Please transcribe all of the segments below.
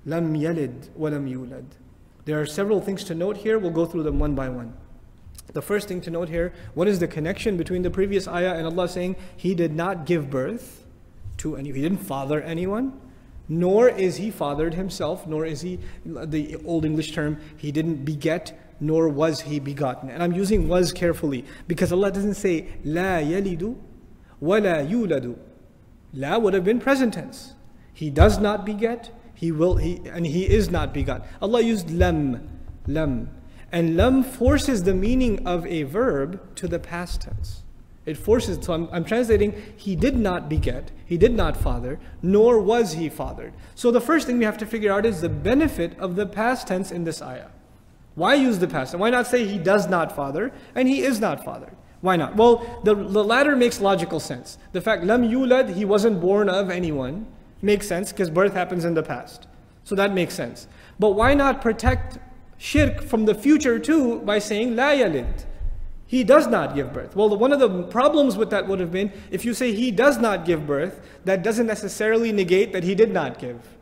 Lam yalid wa lam yulad. There are several things to note here. We'll go through them one by one. The first thing to note here, what is the connection between the previous ayah and Allah saying He did not give birth to anyone, He didn't father anyone, nor is He fathered Himself, nor is He, the old English term, He didn't beget, nor was He begotten. And I'm using was carefully because Allah doesn't say La yalidu wa la yuladu. La would have been present tense. He does not beget, and He is not begotten. Allah used lam. And lam forces the meaning of a verb to the past tense. It forces, so I'm translating, He did not beget, He did not father, nor was He fathered. So the first thing we have to figure out is the benefit of the past tense in this ayah. Why use the past? And why not say He does not father and He is not fathered? Why not? Well, the latter makes logical sense. The fact lam yulad, He wasn't born of anyone, makes sense because birth happens in the past. So that makes sense. But why not protect shirk from the future too by saying la yalid? He does not give birth. Well, one of the problems with that would have been if you say He does not give birth, that doesn't necessarily negate that He did not give.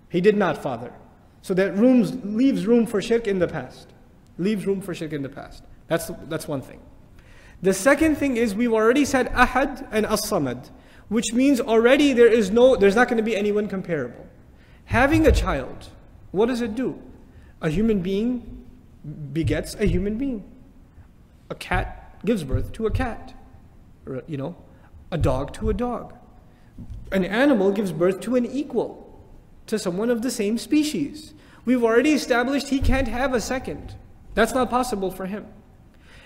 He did not father. So that leaves room for shirk in the past. Leaves room for shirk in the past. That's one thing. The second thing is we've already said ahad and as-samad, which means already there's not going to be anyone comparable. Having a child, what does it do? A human being begets a human being. A cat gives birth to a cat. A dog to a dog. An animal gives birth to an equal, to someone of the same species. We've already established he can't have a second. That's not possible for him.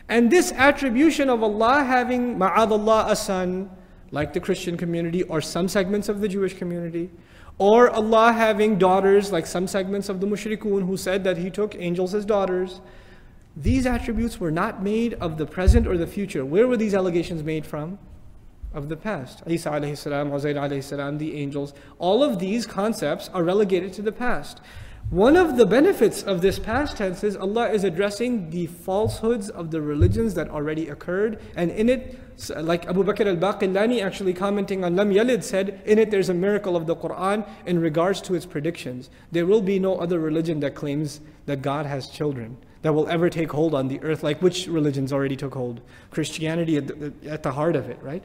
And this attribution of Allah having ma'adallah a son, like the Christian community or some segments of the Jewish community, or Allah having daughters like some segments of the mushrikun who said that He took angels as daughters. These attributes were not made of the present or the future. Where were these allegations made from? Of the past. Isa alayhi salam, Uzair alayhi salam, the angels. All of these concepts are relegated to the past. One of the benefits of this past tense is Allah is addressing the falsehoods of the religions that already occurred, and in it, like Abu Bakr al-Baqillani actually commenting on Lam Yalid said, in it there's a miracle of the Quran in regards to its predictions. There will be no other religion that claims that God has children that will ever take hold on the earth, like which religions already took hold? Christianity at the heart of it, right?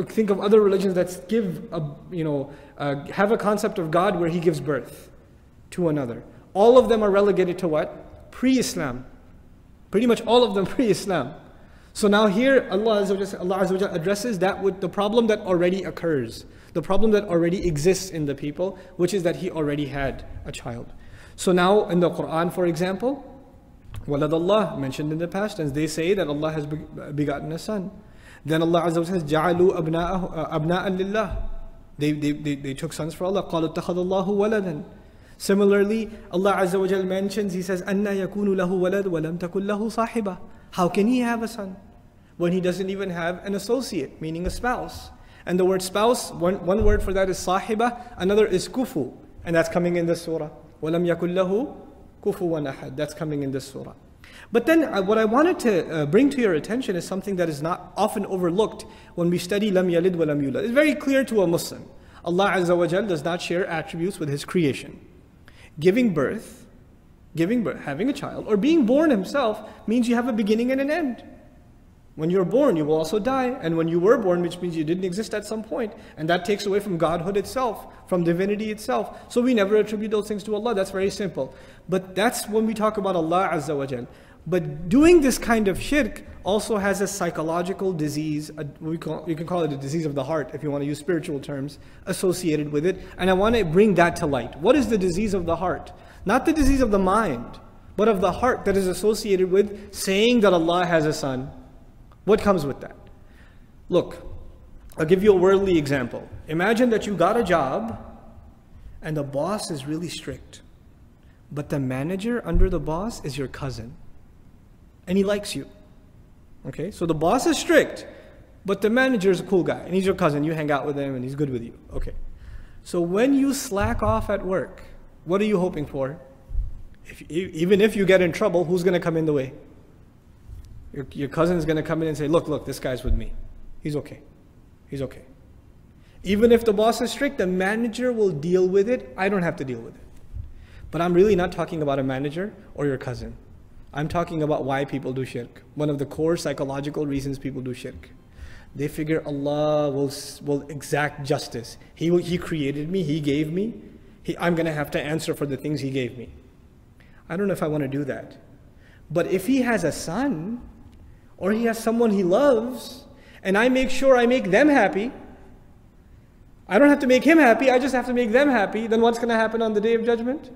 Think of other religions that have a concept of God where He gives birth to another. All of them are relegated to what? Pre-Islam. Pretty much all of them pre-Islam. So now here Allah Azza wa Jalla addresses that with the problem that already occurs. The problem that already exists in the people, which is that He already had a child. So now in the Quran, for example, Walad Allah mentioned in the past tense, they say that Allah has begotten a son. Then Allah Azza wa Jalla says, Ja'alu abna'an lillah. They took sons for Allah. قَالُوا اتَّخَذَ اللَّهُ وَلَدًا. Similarly, Allah Azza wa Jal mentions, He says, أَنَّا يَكُونُ لَهُ وَلَدٌ وَلَمْ تَكُنْ لَهُ صَاحِبَةٌ. How can He have a son when He doesn't even have an associate, meaning a spouse? And the word spouse, one word for that is صاحبة, another is kufu, and that's coming in this surah. وَلَمْ يَكُنْ لَهُ كُفُوًا أَحَدٌ. That's coming in this surah. But then what I wanted to bring to your attention is something that is not often overlooked when we study Lam Yalid wa Lam Yulad. It's very clear to a Muslim. Allah Azza wa Jal does not share attributes with His creation. Giving birth, having a child, or being born Himself means you have a beginning and an end. When you're born, you will also die. And when you were born, which means you didn't exist at some point. And that takes away from Godhood itself, from divinity itself. So we never attribute those things to Allah. That's very simple. But that's when we talk about Allah Azza wa Jal. But doing this kind of shirk also has a psychological disease, you can call it a disease of the heart if you want to use spiritual terms, associated with it. And I want to bring that to light. What is the disease of the heart? Not the disease of the mind, but of the heart that is associated with saying that Allah has a son. What comes with that? Look, I'll give you a worldly example. Imagine that you got a job and the boss is really strict, but the manager under the boss is your cousin. And he likes you. Okay, so the boss is strict, but the manager is a cool guy, and he's your cousin. You hang out with him, and he's good with you. Okay, so when you slack off at work, what are you hoping for? Even if you get in trouble, who's going to come in the way? Your cousin is going to come in and say, look, this guy's with me. He's okay. He's okay. Even if the boss is strict, the manager will deal with it. I don't have to deal with it. But I'm really not talking about a manager or your cousin. I'm talking about why people do shirk. One of the core psychological reasons people do shirk. They figure Allah will exact justice. He created me, He gave me. I'm going to have to answer for the things He gave me. I don't know if I want to do that. But if he has a son, or he has someone he loves, and I make sure I make them happy, I don't have to make him happy, I just have to make them happy, then what's going to happen on the Day of Judgment?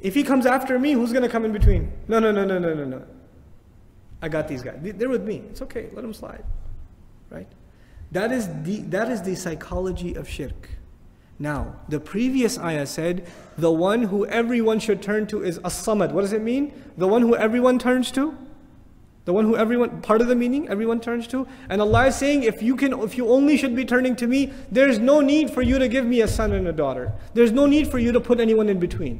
If he comes after me, who's going to come in between? No. I got these guys. They're with me. It's okay. Let them slide. Right? That is the psychology of shirk. Now, the previous ayah said, the one who everyone should turn to is as-samad. What does it mean? The one who everyone turns to? The one who everyone, part of the meaning, everyone turns to? And Allah is saying, if you only should be turning to me, there's no need for you to give me a son and a daughter. There's no need for you to put anyone in between.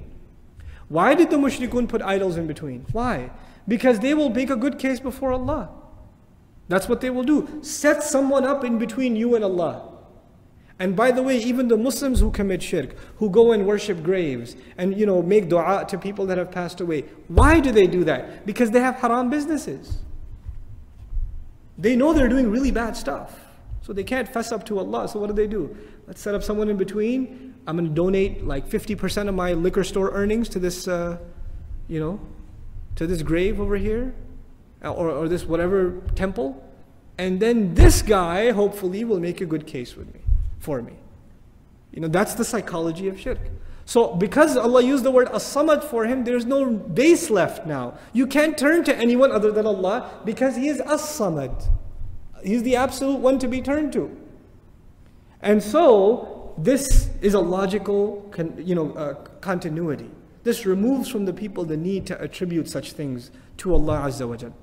Why did the mushrikun put idols in between? Why? Because they will make a good case before Allah. That's what they will do. Set someone up in between you and Allah. And by the way, even the Muslims who commit shirk, who go and worship graves and make dua to people that have passed away, why do they do that? Because they have haram businesses. They know they're doing really bad stuff. So they can't fess up to Allah. So what do? Let's set up someone in between. I'm going to donate like 50% of my liquor store earnings to this, to this grave over here, or this whatever temple. And then this guy, hopefully, will make a good case with me. For me. That's the psychology of shirk. So because Allah used the word as-samad for him, there's no base left now. You can't turn to anyone other than Allah because He is as-samad. He's the absolute one to be turned to. And so this is a logical continuity. This removes from the people the need to attribute such things to Allah Azza wa Jal.